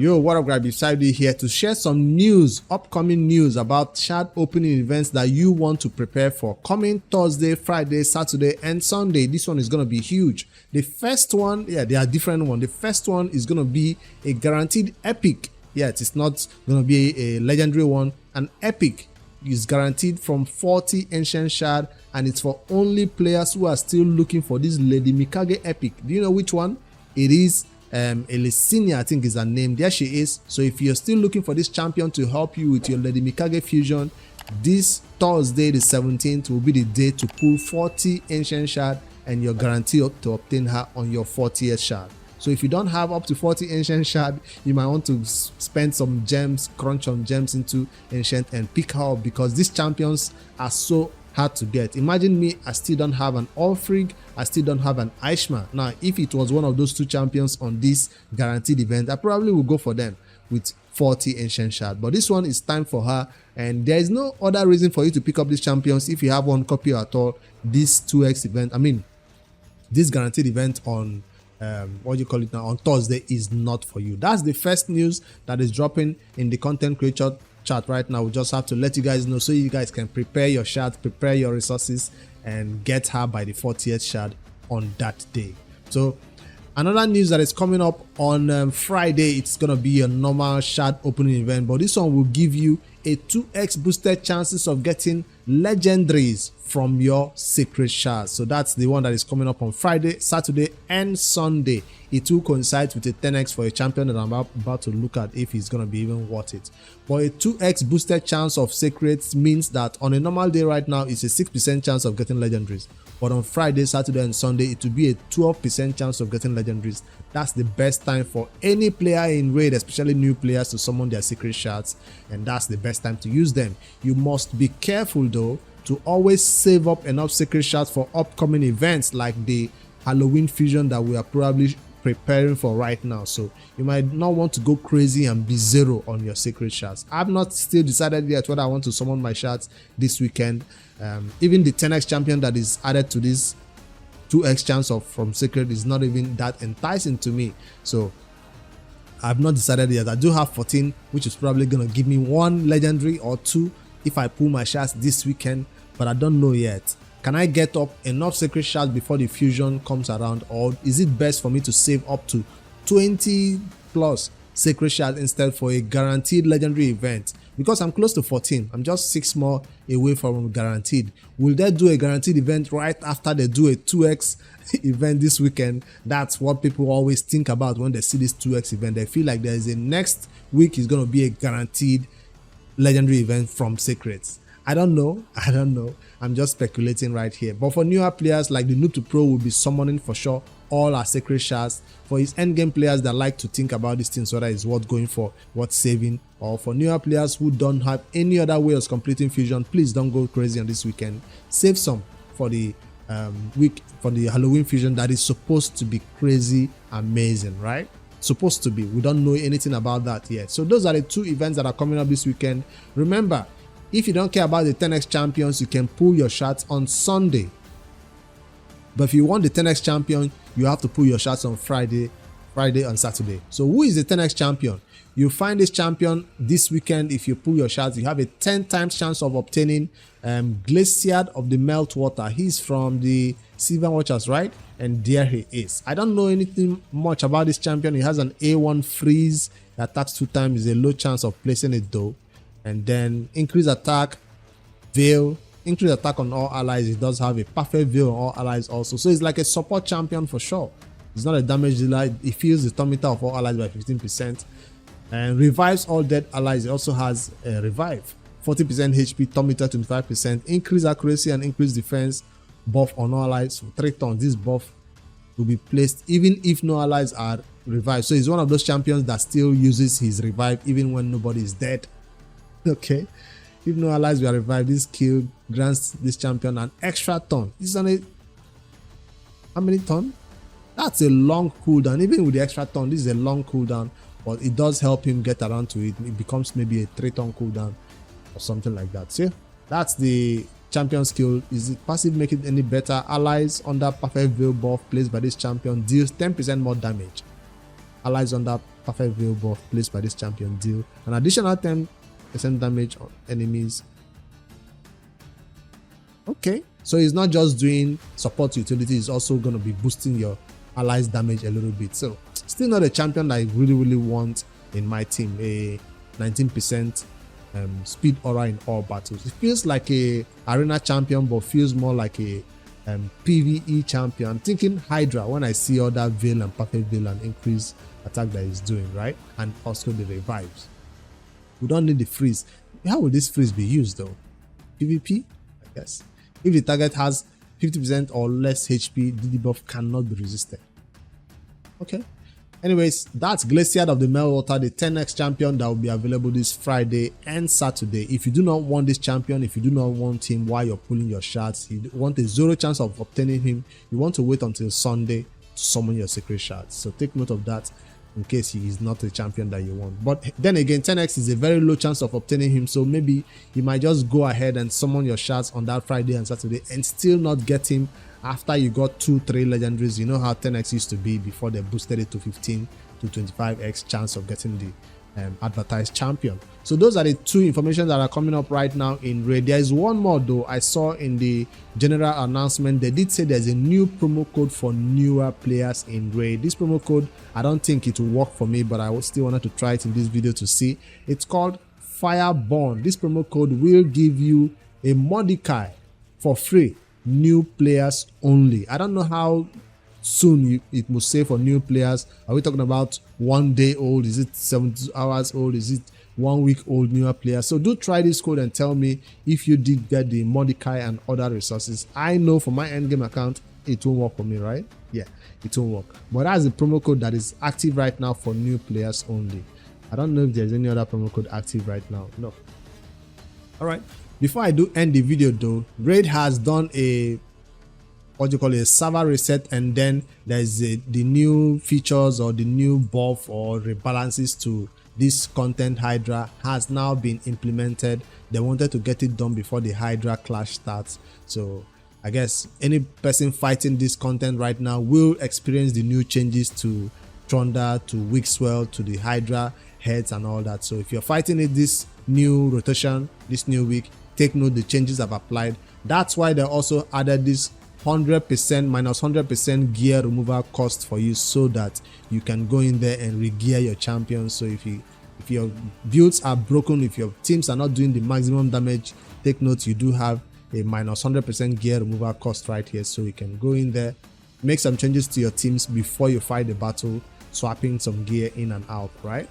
Yo, what up, guys? Beside you here to share some news, upcoming news about shard opening events that you want to prepare for coming Thursday, Friday, Saturday, and Sunday. This one is going to be huge. The first one, they are different one. The first one is going to be a guaranteed epic. It's not going to be a legendary one. An epic is guaranteed from 40 ancient shard, and it's for only players who are still looking for this Lady Mikage epic. Do you know which one it is? Elisinia, I think is her name. There she is. So if you're still looking for this champion to help you with your Lady Mikage fusion, this Thursday the 17th will be the day to pull 40 ancient shard, and you're guaranteed to obtain her on your 40th shard. So if you don't have up to 40 ancient shard, you might want to spend some gems, crunch some gems into ancient and pick her up, because these champions are so hard to get. Imagine me, I still don't have an Ulfrig, I still don't have an Aishma. Now, if it was one of those two champions on this guaranteed event, I probably would go for them with 40 ancient shard. But this one is time for her, and there is no other reason for you to pick up these champions if you have one copy at all. This 2x event, this guaranteed event on on Thursday is not for you. That's the first news that is dropping in the content creator chat right now. We just have to let you guys know so you guys can prepare your shard, prepare your resources, and get her by the 40th shard on that day. So another news that is coming up on Friday, it's gonna be a normal shard opening event, but this one will give you a 2x boosted chances of getting legendaries from your secret shards. So that's the one that is coming up on Friday, Saturday, and Sunday. It will coincide with a 10x for a champion that I'm about to look at if he's going to be even worth it. But a 2x boosted chance of secrets means that on a normal day right now, it's a 6% chance of getting legendaries. But on Friday, Saturday, and Sunday, it will be a 12% chance of getting legendaries. That's the best time for any player in raid, especially new players, to summon their secret shards, and that's the best time to use them. You must be careful though to always save up enough secret shards for upcoming events like the Halloween fusion that we are probably preparing for right now. So you might not want to go crazy and be zero on your secret shards. I've not still decided yet whether I want to summon my shards this weekend. Even the 10x champion that is added to this 2x chance of from secret is not even that enticing to me. So I've not decided yet. I do have 14, which is probably gonna give me one legendary or two if I pull my shards this weekend, but I don't know yet. Can I get up enough secret shards before the fusion comes around, or is it best for me to save up to 20 plus secret shards instead for a guaranteed legendary event? Because I'm close to 14, I'm just 6 more away from guaranteed. Will they do a guaranteed event right after they do a 2x event this weekend? That's what people always think about when they see this 2x event. They feel like there is a next week is going to be a guaranteed legendary event from secrets. I don't know. I'm just speculating right here. But for newer players like the noob to pro will be summoning for sure all our secret shards. For his endgame players that like to think about these things, whether it's worth going for, worth saving, or for newer players who don't have any other way of completing fusion, please don't go crazy on this weekend. Save some for the week, for the Halloween fusion that is supposed to be crazy amazing, right? Supposed to be. We don't know anything about that yet. So those are the two events that are coming up this weekend. Remember, if you don't care about the 10x champions, you can pull your shards on Sunday. But if you want the 10x champion, you have to pull your shards on Friday and Saturday. So who is the 10x champion? You find this champion this weekend. If you pull your shards, you have a 10 times chance of obtaining Glacier of the Meltwater. He's from the Silver Watchers, right? And there he is. I don't know anything much about this champion. He has an A1 freeze, attacks 2 times, is a low chance of placing it though. And then increase attack, veil, increase attack on all allies. It does have a perfect veil on all allies also. So it's like a support champion for sure. It's not a damage dealer. It fills the tummy of all allies by 15%. And revives all dead allies. It also has a revive. 40% HP, tummy 25%. Increase accuracy and increase defense buff on all allies for 3 turns. This buff will be placed even if no allies are revived. So he's one of those champions that still uses his revive even when nobody is dead. Okay, if no allies were revived, this skill grants this champion an extra turn. This is on a how many turn? That's a long cooldown. Even with the extra turn, this is a long cooldown, but it does help him get around to it. It becomes maybe a 3-turn cooldown or something like that. See, that's the champion skill. Is it passive make it any better? Allies under perfect veil buff placed by this champion deals 10% more damage. Allies under perfect veil buff placed by this champion deal an additional 10% damage on enemies. Okay, so it's not just doing support utility, it's also going to be boosting your allies damage a little bit. So still not a champion that I really want in my team. A 19% speed aura in all battles. It feels like a arena champion, but feels more like a PvE champion. I'm thinking Hydra when I see all that veil and perfect veil and increased attack that he's doing, right? And also the revives. We don't need the freeze. How will this freeze be used though? PvP, I guess. If the target has 50% or less HP, the debuff cannot be resisted. Okay. Anyways, that's Glacier of the Meltwater, the 10x champion that will be available this Friday and Saturday. If you do not want this champion, if you do not want him while you're pulling your shards, you want a 0 chance of obtaining him, you want to wait until Sunday to summon your secret shards. So take note of that in case he is not a champion that you want. But then again, 10x is a very low chance of obtaining him, so maybe you might just go ahead and summon your shards on that Friday and Saturday and still not get him after you got 2-3 legendaries. You know how 10x used to be before they boosted it to 15 to 25x chance of getting the advertised champion. So those are the two information that are coming up right now in Raid. There is one more though. I saw in the general announcement they did say there's a new promo code for newer players in Raid. This promo code, I don't think it will work for me, but I still wanted to try it in this video to see. It's called Fireborn. This promo code will give you a Mordecai for free, new players only. I don't know how soon it will say for new players. Are we talking about 1 day old? Is it 72 hours old? Is it 1 week old newer players? So do try this code and tell me if you did get the Mordecai and other resources. I know for my endgame account it won't work for me, right? Yeah, it won't work. But that's the promo code that is active right now for new players only. I don't know if there's any other promo code active right now. No. All right. Before I do end the video though, Raid has done a server reset, and then there's the new features or the new buff or rebalances to this content Hydra has now been implemented. They wanted to get it done before the Hydra clash starts. So I guess any person fighting this content right now will experience the new changes to Thunder, to Wixwell, to the Hydra heads and all that. So if you're fighting it this new rotation, this new week, take note the changes have applied. That's why they also added this 100% minus 100% gear removal cost for you, so that you can go in there and re-gear your champions. So if your builds are broken, if your teams are not doing the maximum damage, take note you do have a minus 100% gear removal cost right here, so you can go in there, make some changes to your teams before you fight the battle, swapping some gear in and out, right?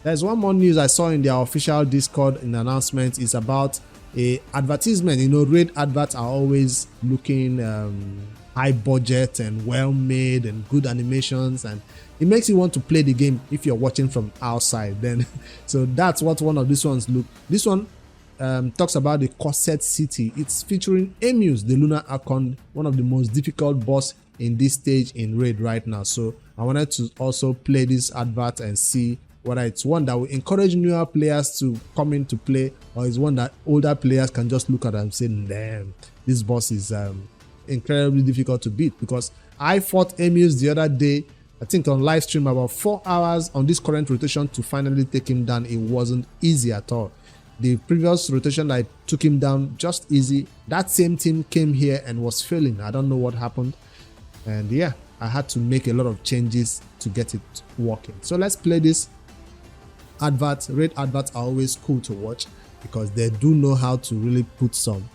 There's one more news I saw in their official Discord in the announcement. Is about a advertisement. You know, Raid adverts are always looking high budget and well made and good animations, and it makes you want to play the game if you're watching from outside. Then so that's what one of these ones look. This one talks about the Corset City. It's featuring Emus, the Lunar Archon, one of the most difficult boss in this stage in Raid right now. So I wanted to also play this advert and see whether it's one that will encourage newer players to come in to play, or is one that older players can just look at and say, damn, this boss is incredibly difficult to beat. Because I fought Emus the other day, I think on live stream, about 4 hours on this current rotation to finally take him down. It wasn't easy at all. The previous rotation I took him down just easy. That same team came here and was failing. I don't know what happened. And yeah, I had to make a lot of changes to get it working. So let's play this advert. Raid adverts are always cool to watch because they do know how to really put some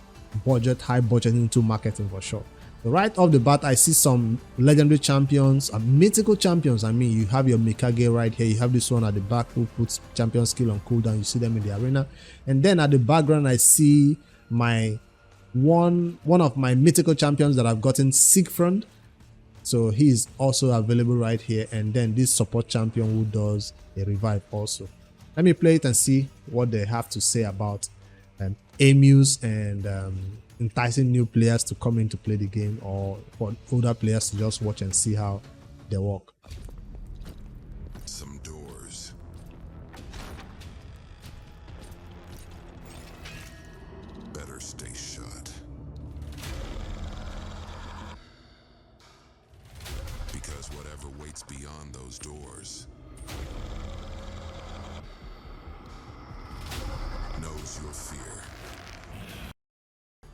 high budget into marketing for sure. So right off the bat, I see some legendary champions and mythical champions. I mean, you have your Mikage right here. You have this one at the back who puts champion skill on cooldown. You see them in the arena. And then at the background, I see my one of my mythical champions that I've gotten, Siegfried. So he is also available right here. And then this support champion who does a revive also. Let me play it and see what they have to say about Emus and enticing new players to come in to play the game, or for older players to just watch and see how they work. Some doors. Better stay shut. Because whatever waits beyond those doors knows your fear.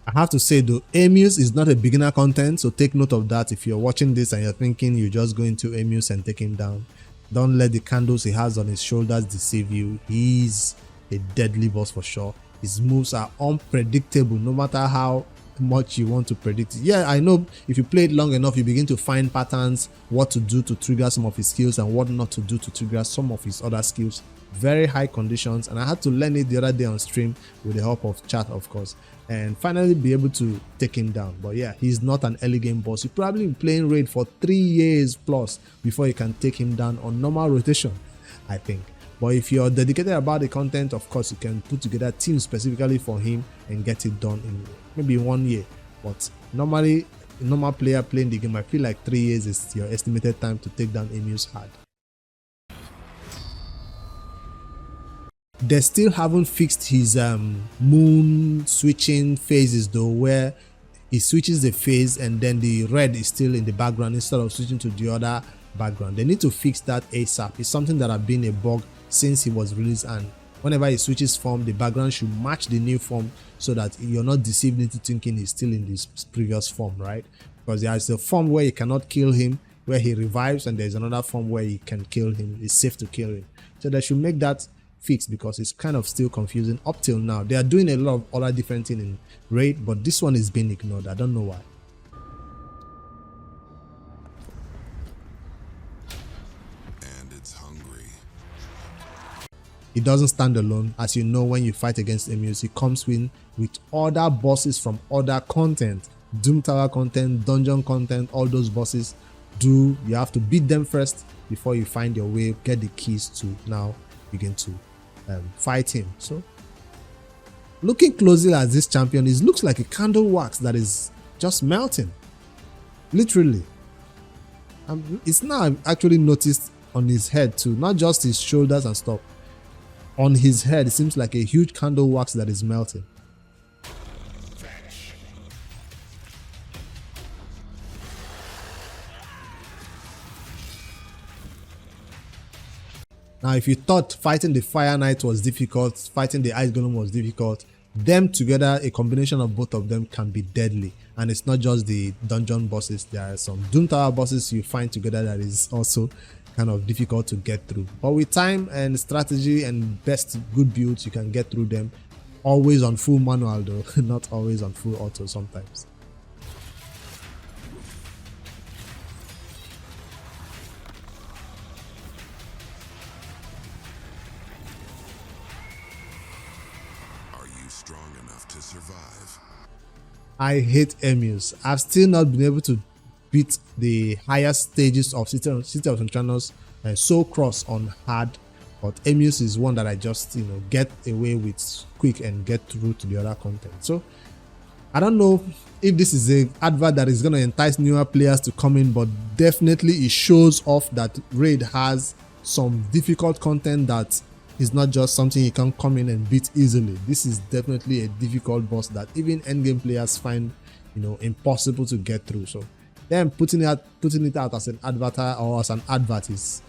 I have to say though, Amuse is not a beginner content, so take note of that. If you're watching this and you're thinking you just go into Amuse and take him down, don't let the candles he has on his shoulders deceive you. He's a deadly boss for sure. His moves are unpredictable no matter how much you want to predict it. Yeah, I know if you play it long enough, you begin to find patterns, what to do to trigger some of his skills and what not to do to trigger some of his other skills. Very high conditions, and I had to learn it the other day on stream with the help of chat, of course, and finally be able to take him down. But yeah, he's not an early game boss. You've probably been playing raid for 3 years plus before you can take him down on normal rotation, I think. But if you're dedicated about the content, of course you can put together teams specifically for him and get it done in maybe 1 year. But normally a normal player playing the game, I feel like 3 years is your estimated time to take down Amuse hard. They still haven't fixed his moon switching phases though, where he switches the phase and then the red is still in the background instead of switching to the other background. They need to fix that ASAP. It's something that has been a bug since he was released, and whenever he switches form, the background should match the new form so that you're not deceived into thinking he's still in this previous form, right? Because there's a form where you cannot kill him, where he revives, and there's another form where you can kill him. It's safe to kill him. So they should make that fixed because it's kind of still confusing up till now. They are doing a lot of other different things in raid, but this one is being ignored. I don't know why. And it's hungry. He doesn't stand alone. As you know, when you fight against Amuse, he comes with other bosses from other content, Doom Tower content, dungeon content. All those bosses you have to beat them first before you find your way, get the keys to now begin to fight him. So looking closely at this champion, it looks like a candle wax that is just melting, literally. It's now actually noticed on his head too, not just his shoulders and stuff. On his head, it seems like a huge candle wax that is melting. Now, if you thought fighting the Fire Knight was difficult, fighting the Ice Golem was difficult, them together, a combination of both of them can be deadly. And it's not just the dungeon bosses. There are some Doom Tower bosses you find together that is also kind of difficult to get through. But with time and strategy and best good builds, you can get through them. Always on full manual though, not always on full auto sometimes. Strong enough to survive. I hate Amuse. I've still not been able to beat the higher stages of City of Enchantress and Soul Cross on hard, but Amuse is one that I just get away with quick and get through to the other content. So I don't know if this is an advert that is going to entice newer players to come in, but definitely it shows off that raid has some difficult content that is not just something you can come in and beat easily. This is definitely a difficult boss that even endgame players find impossible to get through. So then putting it out as an advert or as an advert is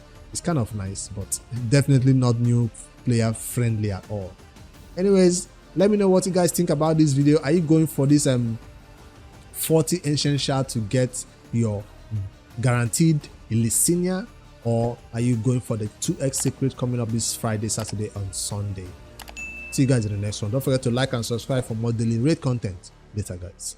kind of nice, but definitely not new player friendly at all. Anyways, let me know what you guys think about this video. Are you going for this 40 ancient shard to get your guaranteed Elysinia, or are you going for the 2x secret coming up this Friday, Saturday, and Sunday? See you guys in the next one. Don't forget to like and subscribe for more daily raid content. Later, guys.